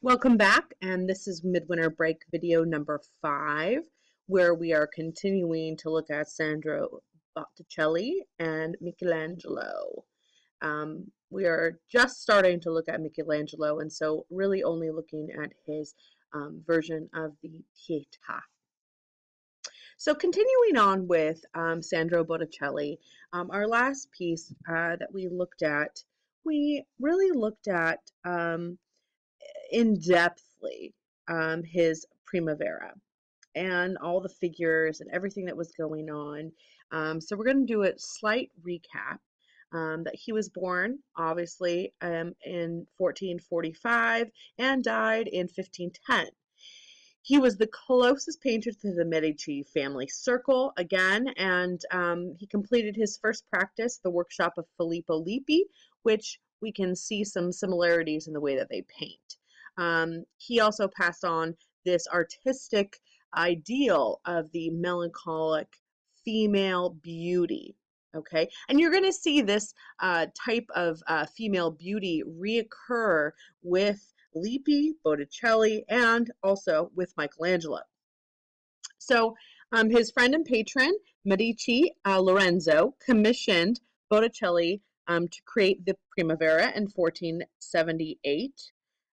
Welcome back, and this is Midwinter Break video number 5, where we are continuing to look at Sandro Botticelli and Michelangelo. We are just starting to look at Michelangelo, and so really only looking at his version of the Pietà. So continuing on with Sandro Botticelli, our last piece that we looked at, we really looked at in-depthly his Primavera and all the figures and everything that was going on. So we're going to do a slight recap. That he was born, obviously, in 1445 and died in 1510. He was the closest painter to the Medici family circle again, and he completed his first practice, the workshop of Filippo Lippi, which we can see some similarities in the way that they paint. He also passed on this artistic ideal of the melancholic female beauty. Okay, and you're going to see this type of female beauty reoccur with Lippi, Botticelli, and also with Michelangelo. So his friend and patron, Medici Lorenzo, commissioned Botticelli to create the Primavera in 1478.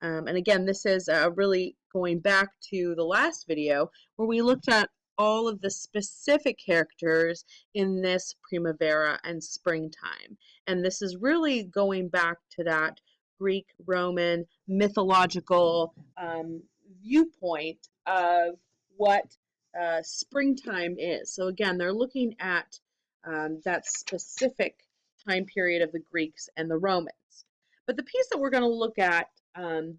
And again, this is really going back to the last video where we looked at all of the specific characters in this Primavera and springtime. And this is really going back to that Greek, Roman, mythological viewpoint of what springtime is. So again, they're looking at that specific time period of the Greeks and the Romans. But the piece that we're going to look at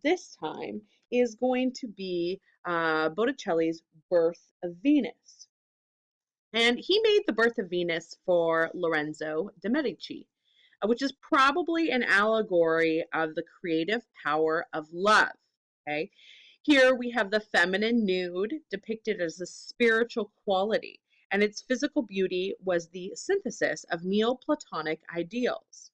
this time is going to be Botticelli's Birth of Venus. And he made the Birth of Venus for Lorenzo de' Medici, which is probably an allegory of the creative power of love. Okay, here we have the feminine nude depicted as a spiritual quality, and its physical beauty was the synthesis of Neoplatonic ideals.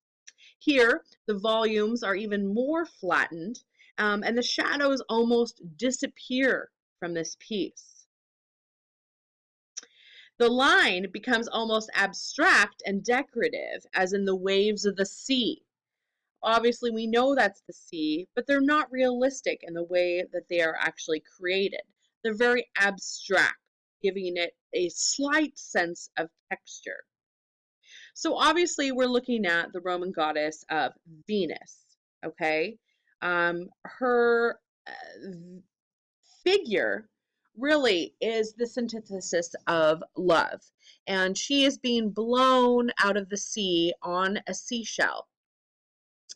Here, the volumes are even more flattened, and the shadows almost disappear from this piece. The line becomes almost abstract and decorative, as in the waves of the sea. Obviously, we know that's the sea, but they're not realistic in the way that they are actually created. They're very abstract, giving it a slight sense of texture. So obviously, we're looking at the Roman goddess of Venus, okay? Her figure really is the synthesis of love, and she is being blown out of the sea on a seashell.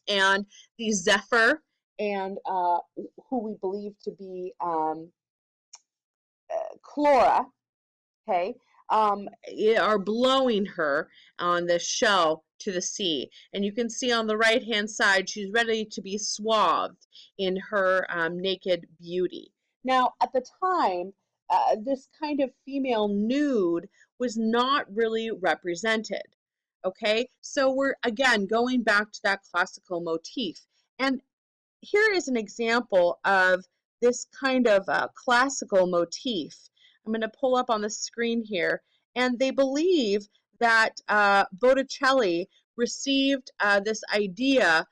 And the Zephyr and who we believe to be Chlora, okay, are blowing her on this shell to the sea. And you can see on the right-hand side, she's ready to be swathed in her naked beauty. Now, at the time, this kind of female nude was not really represented. Okay, so we're again going back to that classical motif. And here is an example of this kind of classical motif. I'm going to pull up on the screen here, and they believe that Botticelli received this idea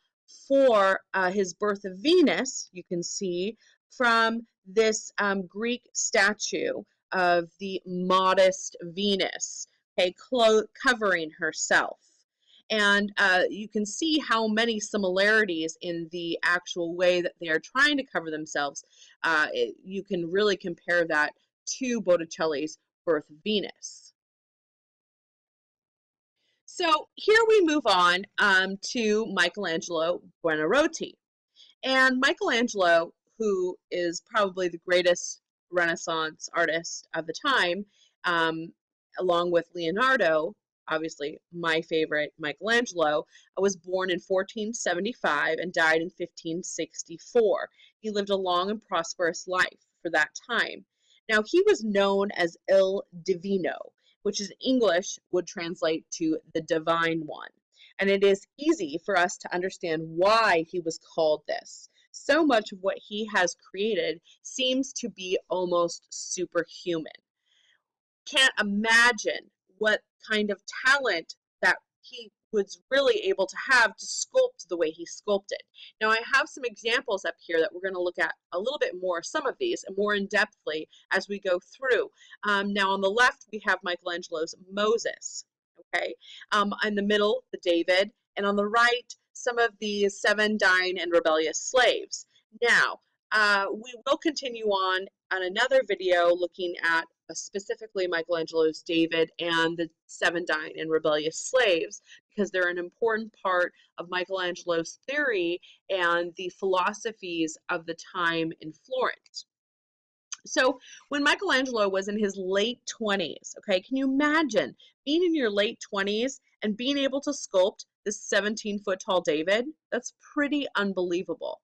for his Birth of Venus, you can see, from this Greek statue of the modest Venus, okay, covering herself. And you can see how many similarities in the actual way that they are trying to cover themselves. You can really compare that to Botticelli's Birth of Venus. So here we move on to Michelangelo Buonarroti. And Michelangelo, who is probably the greatest Renaissance artist of the time, along with Leonardo, obviously my favorite, Michelangelo, was born in 1475 and died in 1564. He lived a long and prosperous life for that time. Now, he was known as Il Divino, which in English would translate to the Divine One. And it is easy for us to understand why he was called this. So much of what he has created seems to be almost superhuman. Can't imagine what kind of talent that he was really able to have to sculpt the way he sculpted. Now, I have some examples up here that we're going to look at a little bit more, some of these, and more in depthly as we go through. Now, on the left, we have Michelangelo's Moses, okay? In the middle, the David, and on the right, some of the 7 dying and rebellious slaves. Now, we will continue on another video looking at specifically Michelangelo's David and the 7 dying and rebellious slaves, because they're an important part of Michelangelo's theory and the philosophies of the time in Florence. So when Michelangelo was in his late 20s, okay, can you imagine being in your late 20s and being able to sculpt this 17-foot tall David? That's pretty unbelievable.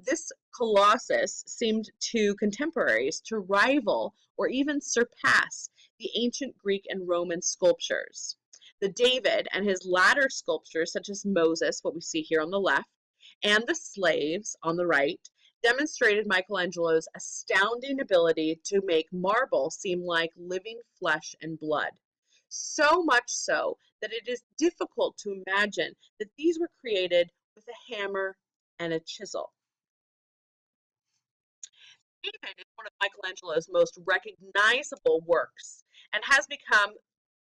This colossus seemed to contemporaries to rival or even surpass the ancient Greek and Roman sculptures. The David and his latter sculptures, such as Moses, what we see here on the left, and the slaves on the right, demonstrated Michelangelo's astounding ability to make marble seem like living flesh and blood. So much so that it is difficult to imagine that these were created with a hammer and a chisel. David is one of Michelangelo's most recognizable works and has become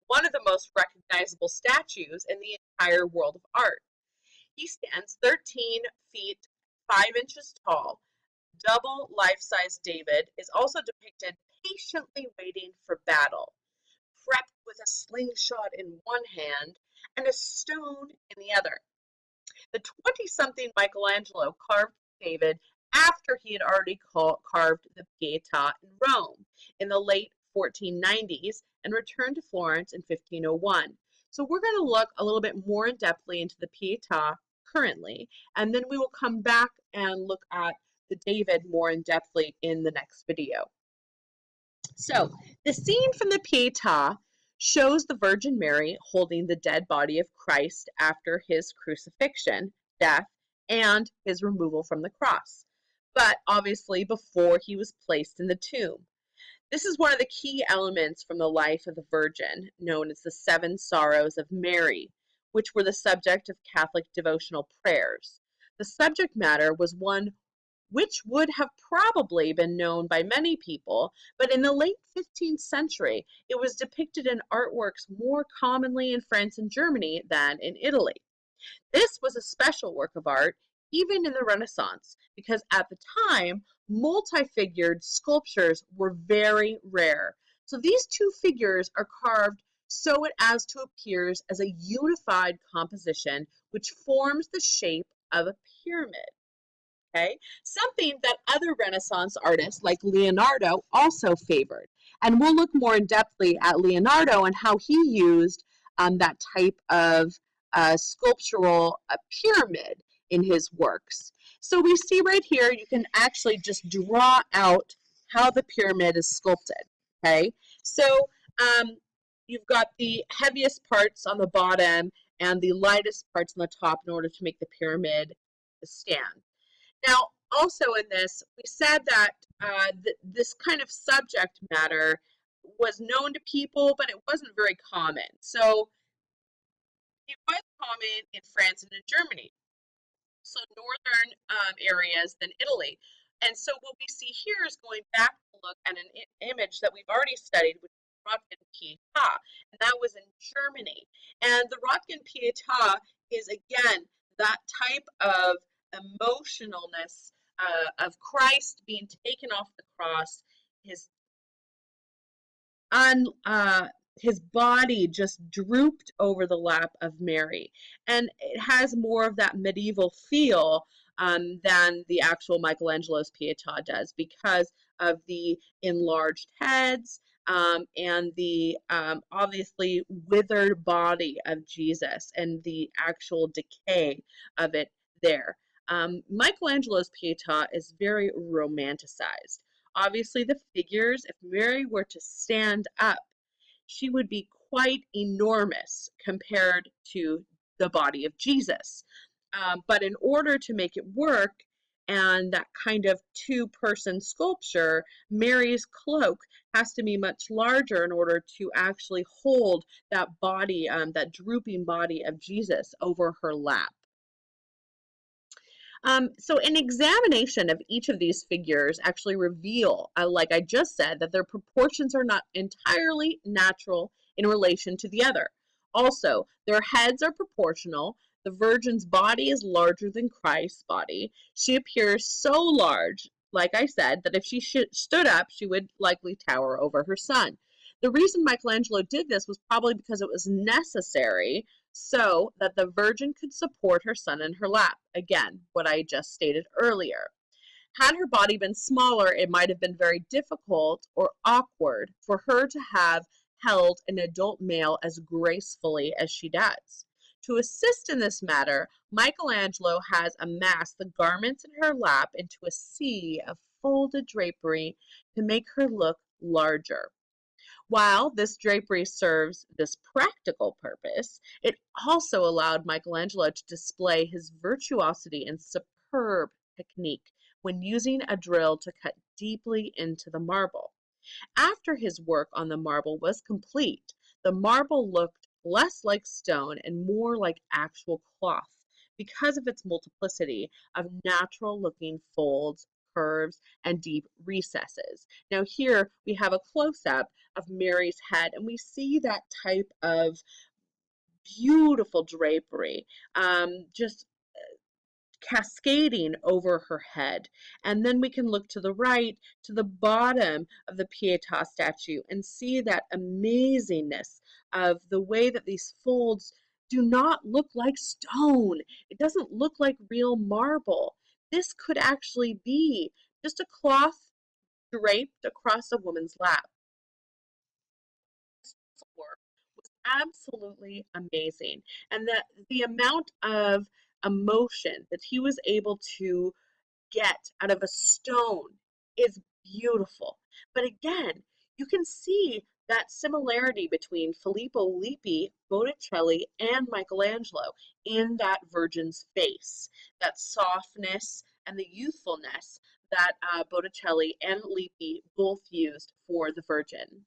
one of the most recognizable statues in the entire world of art. He stands 13 feet 5 inches tall. Double life-size David is also depicted patiently waiting for battle, prepped with a slingshot in one hand and a stone in the other. The 20-something Michelangelo carved David after he had already carved the Pietà in Rome in the late 1490s and returned to Florence in 1501. So we're going to look a little bit more in depthly into the Pietà currently, and then we will come back and look at the David more in depthly in the next video. So the scene from the Pietà shows the Virgin Mary holding the dead body of Christ after his crucifixion, death, and his removal from the cross, but obviously before he was placed in the tomb. This is one of the key elements from the life of the Virgin, known as the 7 Sorrows of Mary, which were the subject of Catholic devotional prayers. The subject matter was one which would have probably been known by many people, but in the late 15th century, it was depicted in artworks more commonly in France and Germany than in Italy. This was a special work of art, even in the Renaissance, because at the time, multi-figured sculptures were very rare. So these two figures are carved so it as to appear as a unified composition, which forms the shape of a pyramid. Okay, something that other Renaissance artists like Leonardo also favored. And we'll look more in depthly at Leonardo and how he used that type of sculptural pyramid in his works. So we see right here, you can actually just draw out how the pyramid is sculpted. Okay, so you've got the heaviest parts on the bottom and the lightest parts on the top in order to make the pyramid stand. Now, also in this, we said that this kind of subject matter was known to people, but it wasn't very common. So it was common in France and in Germany, so northern areas than Italy. And so what we see here is going back to look at an image that we've already studied, which is Rotgen Pietà, and that was in Germany. And the Rotgen Pietà is, again, that type of emotionalness of Christ being taken off the cross, his his body just drooped over the lap of Mary, and it has more of that medieval feel than the actual Michelangelo's Pietà does, because of the enlarged heads and the obviously withered body of Jesus and the actual decay of it there. Michelangelo's Pietà is very romanticized. Obviously, the figures, if Mary were to stand up, she would be quite enormous compared to the body of Jesus. But in order to make it work, and that kind of two-person sculpture, Mary's cloak has to be much larger in order to actually hold that body, that drooping body of Jesus over her lap. So an examination of each of these figures actually reveal, like I just said, that their proportions are not entirely natural in relation to the other. Also, their heads are proportional. The Virgin's body is larger than Christ's body. She appears so large, like I said, that if she stood up, she would likely tower over her son. The reason Michelangelo did this was probably because it was necessary so that the Virgin could support her son in her lap. Again, what I just stated earlier. Had her body been smaller, it might have been very difficult or awkward for her to have held an adult male as gracefully as she does. To assist in this matter, Michelangelo has amassed the garments in her lap into a sea of folded drapery to make her look larger. While this drapery serves this practical purpose, it also allowed Michelangelo to display his virtuosity and superb technique when using a drill to cut deeply into the marble. After his work on the marble was complete, the marble looked less like stone and more like actual cloth because of its multiplicity of natural looking folds, curves, and deep recesses. Now, here we have a close up of Mary's head, and we see that type of beautiful drapery, just cascading over her head. And then we can look to the right, to the bottom of the Pietà statue, and see that amazingness of the way that these folds do not look like stone. It doesn't look like real marble. This could actually be just a cloth draped across a woman's lap. Work was absolutely amazing, and the amount of emotion that he was able to get out of a stone is beautiful. But again, you can see that similarity between Filippo Lippi, Botticelli, and Michelangelo in that Virgin's face, that softness and the youthfulness that Botticelli and Lippi both used for the Virgin.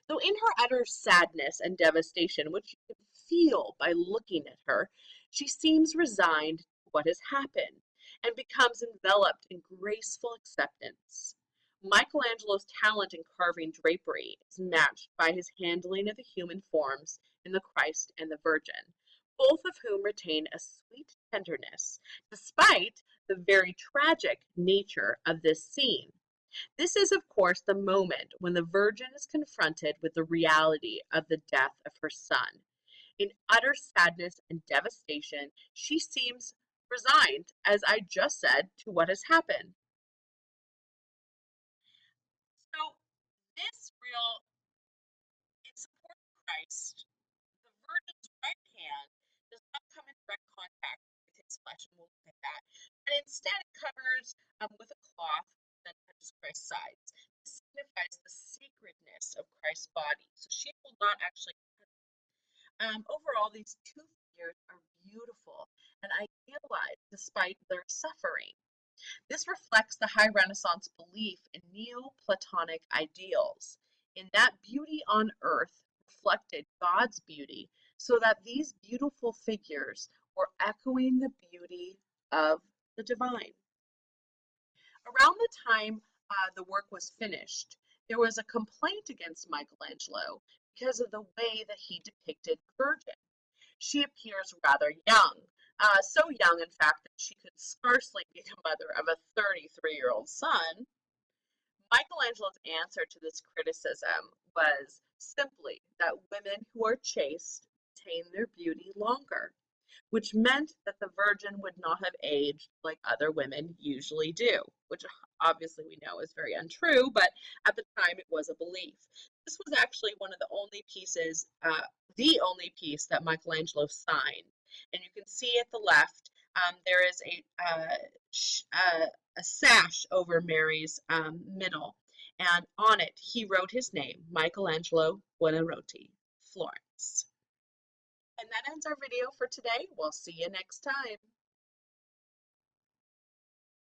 Though in her utter sadness and devastation, which you can feel by looking at her, she seems resigned to what has happened and becomes enveloped in graceful acceptance. Michelangelo's talent in carving drapery is matched by his handling of the human forms in the Christ and the Virgin, both of whom retain a sweet tenderness, despite the very tragic nature of this scene. This is, of course, the moment when the Virgin is confronted with the reality of the death of her son. In utter sadness and devastation, she seems resigned, as I just said, to what has happened. So, this real, in support of Christ, the Virgin's right hand does not come in direct contact with his flesh, and we'll look at that, but instead it covers with a cloth that touches Christ's sides. This signifies the sacredness of Christ's body. So she will not actually. Overall, these two figures are beautiful and idealized despite their suffering. This reflects the High Renaissance belief in Neoplatonic ideals, in that beauty on earth reflected God's beauty, so that these beautiful figures were echoing the beauty of the divine. Around the time the work was finished, there was a complaint against Michelangelo because of the way that he depicted the Virgin. She appears rather young, so young, in fact, that she could scarcely be the mother of a 33-year-old son. Michelangelo's answer to this criticism was simply that women who are chaste retain their beauty longer, which meant that the Virgin would not have aged like other women usually do, which obviously we know is very untrue, but at the time it was a belief. This was actually one of the only piece that Michelangelo signed. And you can see at the left, there is a sash over Mary's middle, and on it he wrote his name, Michelangelo Buonarroti, Florence. And that ends our video for today. We'll see you next time.